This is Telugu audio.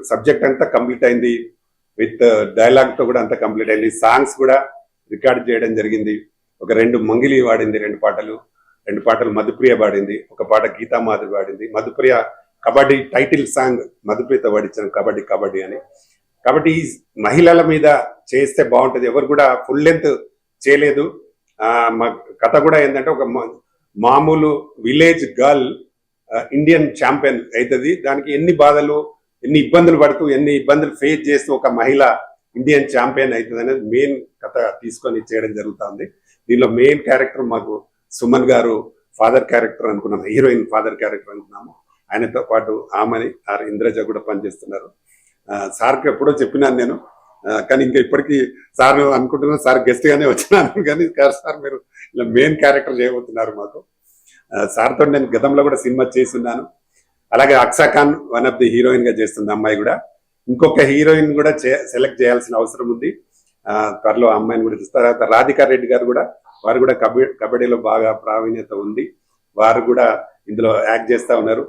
సబ్జెక్ట్ అంతా కంప్లీట్ అయింది, విత్ డైలాగ్ తో కూడా అంతా కంప్లీట్ అయింది. సాంగ్స్ కూడా రికార్డ్ చేయడం జరిగింది. ఒక 2 మంగిలి వాడింది, 2 పాటలు మధుప్రియ పాడింది, ఒక పాట గీతామాధురి పాడింది. మధుప్రియ కబడ్డీ టైటిల్ సాంగ్ మధుప్రియతో పాడించాను, కబడ్డీ కబడ్డీ అని. కాబట్టి ఈ మహిళల మీద చేస్తే బాగుంటది. ఎవరు కూడా ఫుల్ లెంత్ చేయలేదు. మా కథ కూడా ఏంటంటే ఒక మామూలు విలేజ్ గర్ల్ ఇండియన్ ఛాంపియన్ అవుతుంది. దానికి ఎన్ని బాధలు, ఎన్ని ఇబ్బందులు పడుతూ, ఎన్ని ఇబ్బందులు ఫేస్ చేస్తూ ఒక మహిళ ఇండియన్ ఛాంపియన్ అవుతుంది అనేది మెయిన్ కథ తీసుకొని చేయడం జరుగుతుంది. దీనిలో మెయిన్ క్యారెక్టర్ మాకు సుమన్ గారు ఫాదర్ క్యారెక్టర్ అనుకున్నాము, హీరోయిన్ ఫాదర్ క్యారెక్టర్ అనుకున్నాము. ఆయనతో పాటు ఆమెని ఇంద్రజ కూడా పనిచేస్తున్నారు. సార్కి ఎప్పుడో చెప్పినాను నేను, కానీ ఇంకా ఇప్పటికీ సార్ అనుకుంటున్నాను సార్ గెస్ట్ గానే వచ్చినాను, కానీ సార్ మీరు ఇలా మెయిన్ క్యారెక్టర్ చేయబోతున్నారు మాకు. సార్తో నేను గతంలో కూడా సినిమా చేస్తున్నాను. అలాగే Aksa Khan one of the heroine గా చేస్తుంది అమ్మాయి కూడా. ఇంకొక హీరోయిన్ కూడా సెలెక్ట్ చేయాల్సిన అవసరం ఉంది. త్వరలో అమ్మాయిని కూడా చూస్తారు. తర్వాత రాధికా రెడ్డి గారు కూడా, వారు కూడా కబడ్డీలో బాగా ప్రావీణ్యత ఉంది, వారు కూడా ఇందులో యాక్ట్ చేస్తా ఉన్నారు.